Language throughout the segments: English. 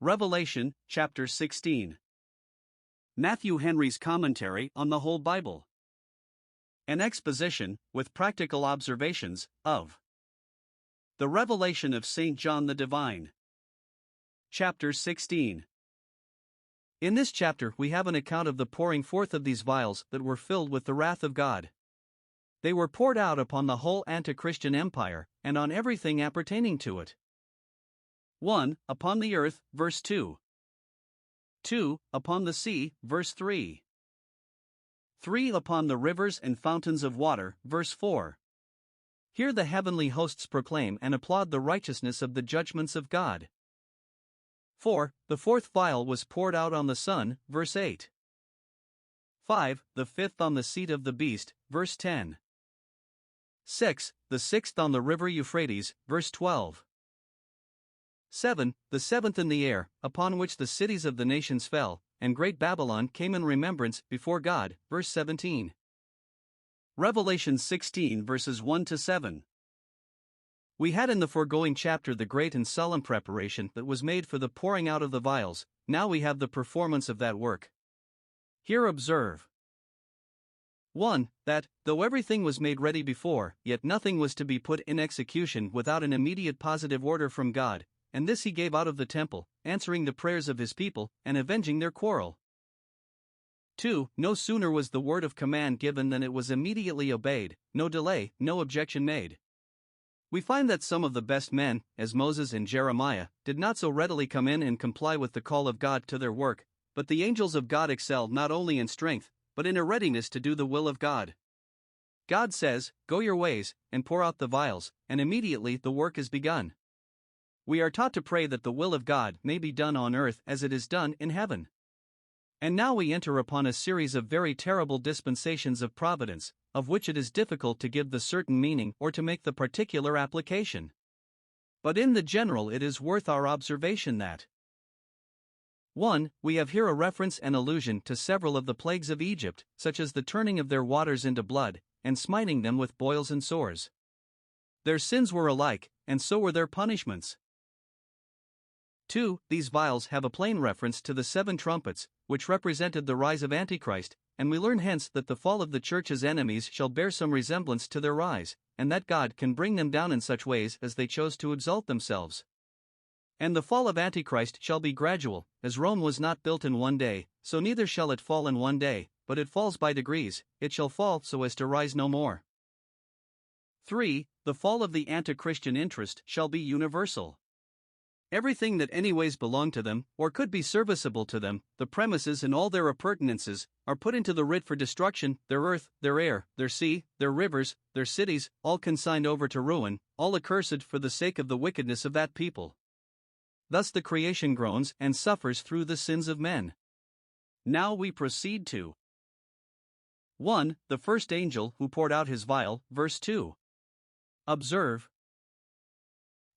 Revelation, chapter 16. Matthew Henry's commentary on the whole Bible. An exposition, with practical observations, of the revelation of St. John the Divine. Chapter 16. In this chapter we have an account of the pouring forth of these vials that were filled with the wrath of God. They were poured out upon the whole anti-Christian empire, and on everything appertaining to it. 1. Upon the earth, verse 2. 2. Upon the sea, verse 3. 3. Upon the rivers and fountains of water, verse 4. Here the heavenly hosts proclaim and applaud the righteousness of the judgments of God. 4. The fourth vial was poured out on the sun, verse 8. 5. The fifth on the seat of the beast, verse 10. 6. The sixth on the river Euphrates, verse 12. 7. The seventh in the air, upon which the cities of the nations fell, and great Babylon came in remembrance before God, verse 17. Revelation 16 verses 1 to 7. We had in the foregoing chapter the great and solemn preparation that was made for the pouring out of the vials. Now we have the performance of that work. Here observe 1. That, though everything was made ready before, yet nothing was to be put in execution without an immediate positive order from God, and this he gave out of the temple, answering the prayers of his people, and avenging their quarrel. 2. No sooner was the word of command given than it was immediately obeyed, no delay, no objection made. We find that some of the best men, as Moses and Jeremiah, did not so readily come in and comply with the call of God to their work, but the angels of God excelled not only in strength, but in a readiness to do the will of God. God says, "Go your ways, and pour out the vials," and immediately the work is begun. We are taught to pray that the will of God may be done on earth as it is done in heaven. And now we enter upon a series of very terrible dispensations of providence, of which it is difficult to give the certain meaning or to make the particular application. But in the general it is worth our observation that 1. We have here a reference and allusion to several of the plagues of Egypt, such as the turning of their waters into blood, and smiting them with boils and sores. Their sins were alike, and so were their punishments. 2. These vials have a plain reference to the 7 trumpets, which represented the rise of Antichrist, and we learn hence that the fall of the Church's enemies shall bear some resemblance to their rise, and that God can bring them down in such ways as they chose to exalt themselves. And the fall of Antichrist shall be gradual, as Rome was not built in one day, so neither shall it fall in one day, but it falls by degrees. It shall fall so as to rise no more. 3. The fall of the anti-Christian interest shall be universal. Everything that anyways belonged to them, or could be serviceable to them, the premises and all their appurtenances, are put into the writ for destruction, their earth, their air, their sea, their rivers, their cities, all consigned over to ruin, all accursed for the sake of the wickedness of that people. Thus the creation groans and suffers through the sins of men. Now we proceed to 1. The first angel who poured out his vial, verse 2. Observe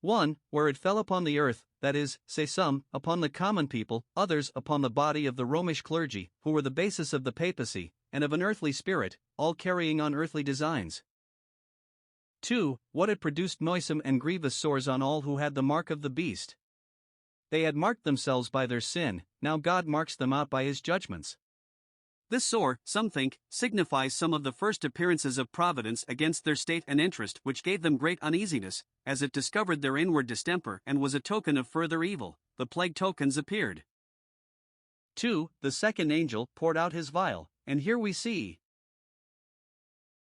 1. Where it fell upon the earth, that is, say some, upon the common people, others upon the body of the Romish clergy, who were the basis of the papacy, and of an earthly spirit, all carrying on earthly designs. 2. What it produced noisome and grievous sores on all who had the mark of the beast. They had marked themselves by their sin, now God marks them out by his judgments. This sore, some think, signifies some of the first appearances of providence against their state and interest, which gave them great uneasiness, as it discovered their inward distemper and was a token of further evil. The plague tokens appeared. 2. The second angel poured out his vial, and here we see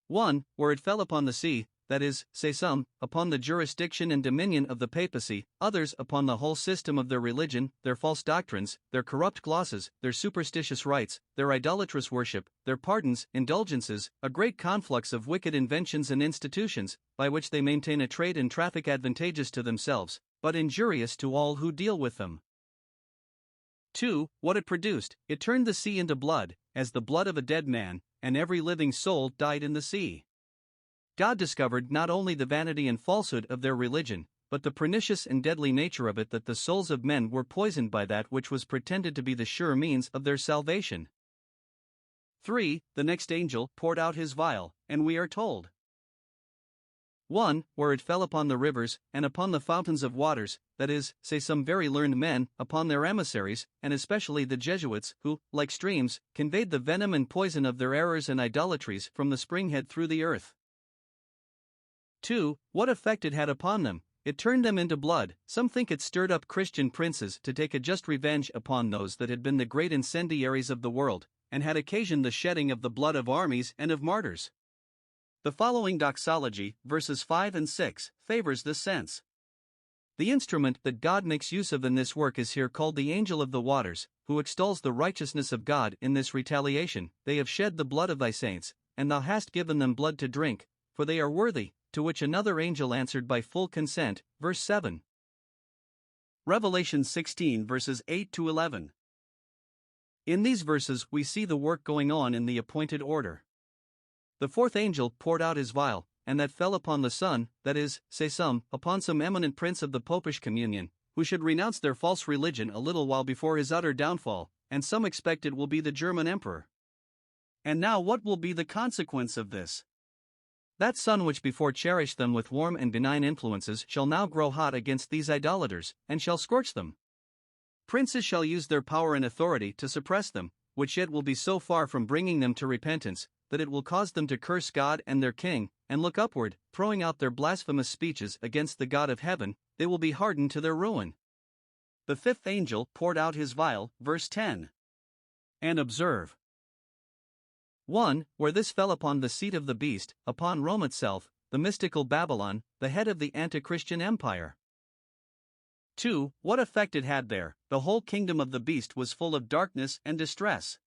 1. Where it fell upon the sea, that is, say some, upon the jurisdiction and dominion of the papacy, others upon the whole system of their religion, their false doctrines, their corrupt glosses, their superstitious rites, their idolatrous worship, their pardons, indulgences, a great conflux of wicked inventions and institutions, by which they maintain a trade and traffic advantageous to themselves, but injurious to all who deal with them. 2. What it produced, it turned the sea into blood, as the blood of a dead man, and every living soul died in the sea. God discovered not only the vanity and falsehood of their religion, but the pernicious and deadly nature of it, that the souls of men were poisoned by that which was pretended to be the sure means of their salvation. 3. The next angel poured out his vial, and we are told 1. Where it fell upon the rivers, and upon the fountains of waters, that is, say some very learned men, upon their emissaries, and especially the Jesuits, who, like streams, conveyed the venom and poison of their errors and idolatries from the spring head through the earth. 2. What effect it had upon them. It turned them into blood. Some think it stirred up Christian princes to take a just revenge upon those that had been the great incendiaries of the world, and had occasioned the shedding of the blood of armies and of martyrs. The following doxology, verses 5 and 6, favors this sense. The instrument that God makes use of in this work is here called the angel of the waters, who extols the righteousness of God in this retaliation. They have shed the blood of thy saints, and thou hast given them blood to drink, for they are worthy. To which another angel answered by full consent, verse 7. Revelation 16 verses 8 to 11. In these verses we see the work going on in the appointed order. The fourth angel poured out his vial, and that fell upon the Son, that is, say some, upon some eminent prince of the Popish communion, who should renounce their false religion a little while before his utter downfall, and some expect it will be the German emperor. And now what will be the consequence of this? That sun which before cherished them with warm and benign influences shall now grow hot against these idolaters, and shall scorch them. Princes shall use their power and authority to suppress them, which yet will be so far from bringing them to repentance, that it will cause them to curse God and their king, and look upward, throwing out their blasphemous speeches against the God of heaven. They will be hardened to their ruin. The fifth angel poured out his vial, verse 10. And observe. 1. Where this fell upon the seat of the beast, upon Rome itself, the mystical Babylon, the head of the anti-Christian empire. 2. What effect it had there. The whole kingdom of the beast was full of darkness and distress.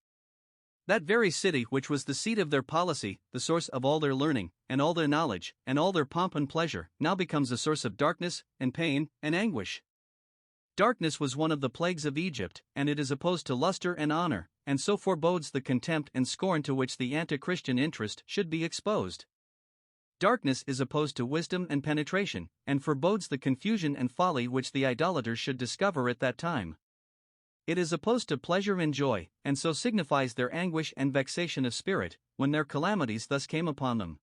That very city which was the seat of their policy, the source of all their learning, and all their knowledge, and all their pomp and pleasure, now becomes a source of darkness, and pain, and anguish. Darkness was one of the plagues of Egypt, and it is opposed to luster and honor, and so forebodes the contempt and scorn to which the anti-Christian interest should be exposed. Darkness is opposed to wisdom and penetration, and forebodes the confusion and folly which the idolaters should discover at that time. It is opposed to pleasure and joy, and so signifies their anguish and vexation of spirit, when their calamities thus came upon them.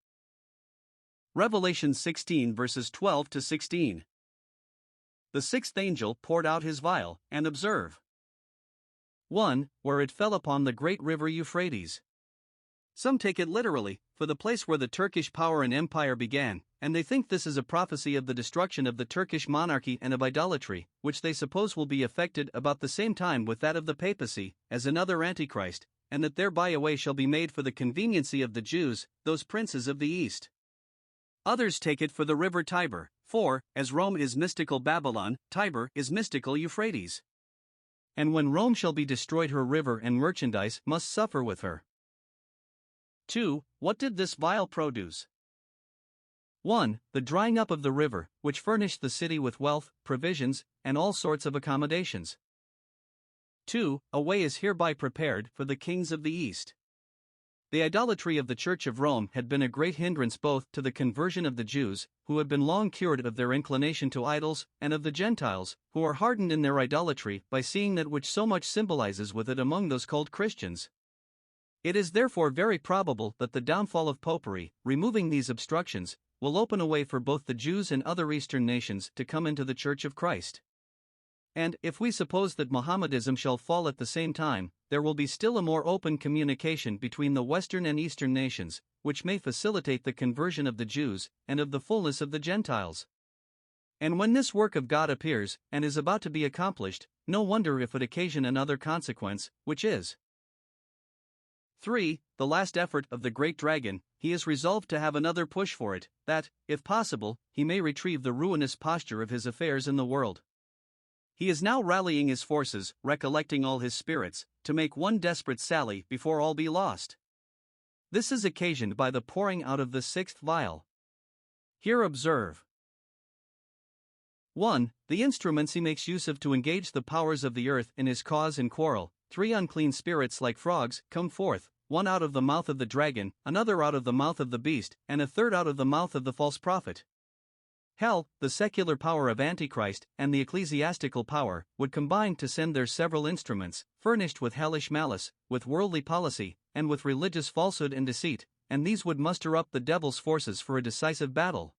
Revelation 16 verses 12 to 16. The sixth angel poured out his vial, and observe. 1. Where it fell upon the great river Euphrates. Some take it literally, for the place where the Turkish power and empire began, and they think this is a prophecy of the destruction of the Turkish monarchy and of idolatry, which they suppose will be effected about the same time with that of the papacy, as another Antichrist, and that thereby a way shall be made for the conveniency of the Jews, those princes of the East. Others take it for the river Tiber, for, as Rome is mystical Babylon, Tiber is mystical Euphrates. And when Rome shall be destroyed, her river and merchandise must suffer with her. 2. What did this vial produce? 1. The drying up of the river, which furnished the city with wealth, provisions, and all sorts of accommodations. 2. A way is hereby prepared for the kings of the East. The idolatry of the Church of Rome had been a great hindrance both to the conversion of the Jews, who had been long cured of their inclination to idols, and of the Gentiles, who are hardened in their idolatry by seeing that which so much symbolizes with it among those called Christians. It is therefore very probable that the downfall of popery, removing these obstructions, will open a way for both the Jews and other Eastern nations to come into the Church of Christ. And, if we suppose that Mohammedanism shall fall at the same time, there will be still a more open communication between the Western and Eastern nations, which may facilitate the conversion of the Jews, and of the fullness of the Gentiles. And when this work of God appears, and is about to be accomplished, no wonder if it occasion another consequence, which is 3. The last effort of the great dragon. He is resolved to have another push for it, that, if possible, he may retrieve the ruinous posture of his affairs in the world. He is now rallying his forces, recollecting all his spirits, to make one desperate sally before all be lost. This is occasioned by the pouring out of the sixth vial. Here observe. 1. The instruments he makes use of to engage the powers of the earth in his cause and quarrel. 3 unclean spirits like frogs come forth, one out of the mouth of the dragon, another out of the mouth of the beast, and a third out of the mouth of the false prophet. Hell, the secular power of Antichrist, and the ecclesiastical power, would combine to send their several instruments, furnished with hellish malice, with worldly policy, and with religious falsehood and deceit, and these would muster up the devil's forces for a decisive battle.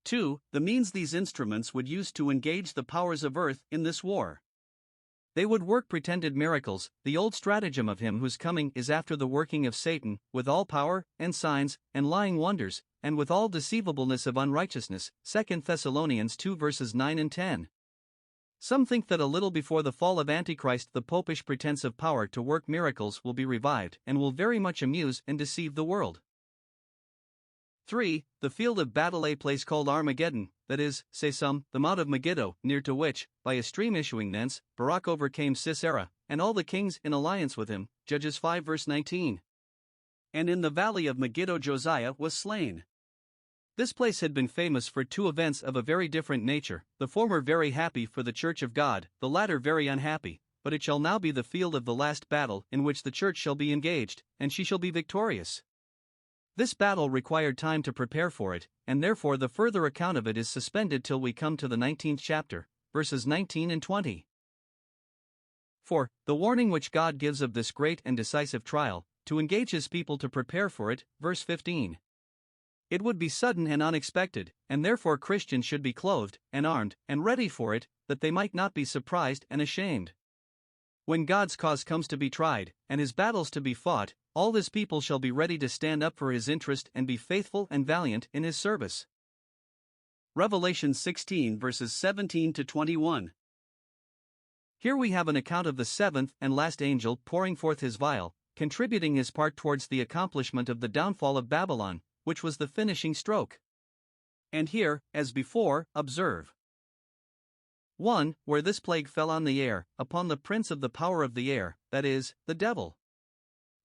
2. The means these instruments would use to engage the powers of earth in this war. They would work pretended miracles, the old stratagem of him whose coming is after the working of Satan, with all power, and signs, and lying wonders, and with all deceivableness of unrighteousness. 2 Thessalonians 2 verses 9 and 10. Some think that a little before the fall of Antichrist the popish pretense of power to work miracles will be revived and will very much amuse and deceive the world. 3. The field of battle, a place called Armageddon, that is, say some, the Mount of Megiddo, near to which, by a stream issuing thence, Barak overcame Sisera, and all the kings in alliance with him. Judges 5 verse 19. And in the valley of Megiddo Josiah was slain. This place had been famous for two events of a very different nature, the former very happy for the Church of God, the latter very unhappy, but it shall now be the field of the last battle in which the Church shall be engaged, and she shall be victorious. This battle required time to prepare for it, and therefore the further account of it is suspended till we come to the 19th chapter, verses 19 and 20. 4. The warning which God gives of this great and decisive trial, to engage his people to prepare for it, verse 15. It would be sudden and unexpected, and therefore Christians should be clothed, and armed, and ready for it, that they might not be surprised and ashamed. When God's cause comes to be tried, and his battles to be fought, all his people shall be ready to stand up for his interest and be faithful and valiant in his service. Revelation 16 verses 17 to 21. Here we have an account of the seventh and last angel pouring forth his vial, contributing his part towards the accomplishment of the downfall of Babylon, which was the finishing stroke. And here, as before, observe. 1. Where this plague fell on the air, upon the prince of the power of the air, that is, the devil.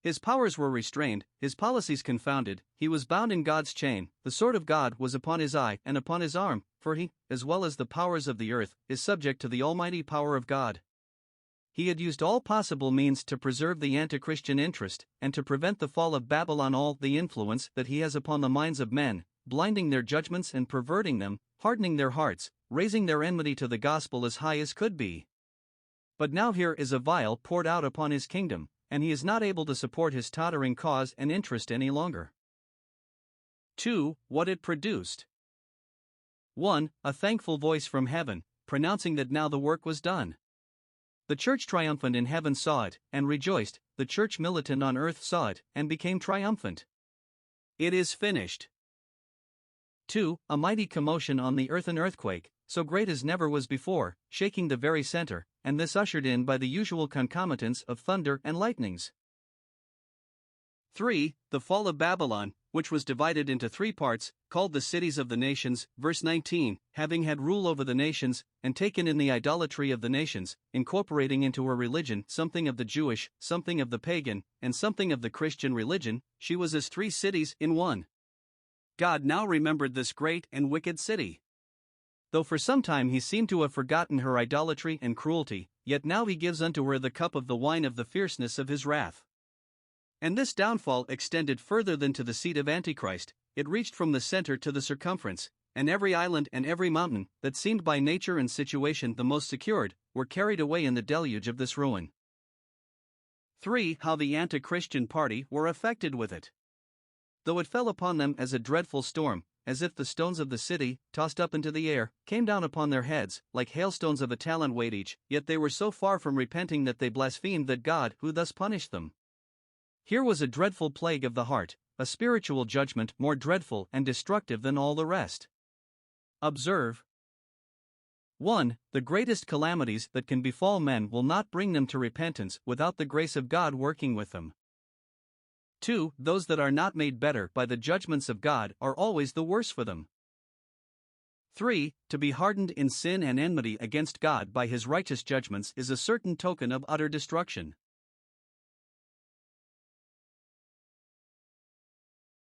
His powers were restrained, his policies confounded, he was bound in God's chain, the sword of God was upon his eye and upon his arm, for he, as well as the powers of the earth, is subject to the almighty power of God. He had used all possible means to preserve the anti-Christian interest, and to prevent the fall of Babylon. All the influence that he has upon the minds of men, blinding their judgments and perverting them, hardening their hearts, raising their enmity to the gospel as high as could be. But now here is a vial poured out upon his kingdom, and he is not able to support his tottering cause and interest any longer. 2. What it produced. 1. A thankful voice from heaven, pronouncing that now the work was done. The church triumphant in heaven saw it, and rejoiced, the church militant on earth saw it, and became triumphant. It is finished. 2. A mighty commotion on the earth, an earthquake, so great as never was before, shaking the very center, and this ushered in by the usual concomitants of thunder and lightnings. 3. The fall of Babylon, which was divided into three parts, called the cities of the nations, verse 19, having had rule over the nations, and taken in the idolatry of the nations, incorporating into her religion something of the Jewish, something of the pagan, and something of the Christian religion, she was as three cities in one. God now remembered this great and wicked city. Though for some time he seemed to have forgotten her idolatry and cruelty, yet now he gives unto her the cup of the wine of the fierceness of his wrath. And this downfall extended further than to the seat of Antichrist, it reached from the center to the circumference, and every island and every mountain, that seemed by nature and situation the most secured, were carried away in the deluge of this ruin. 3. How the anti-Christian party were affected with it. Though it fell upon them as a dreadful storm, as if the stones of the city, tossed up into the air, came down upon their heads, like hailstones of a talent weight each, yet they were so far from repenting that they blasphemed that God who thus punished them. Here was a dreadful plague of the heart, a spiritual judgment more dreadful and destructive than all the rest. Observe. 1. The greatest calamities that can befall men will not bring them to repentance without the grace of God working with them. 2. Those that are not made better by the judgments of God are always the worse for them. 3. To be hardened in sin and enmity against God by his righteous judgments is a certain token of utter destruction.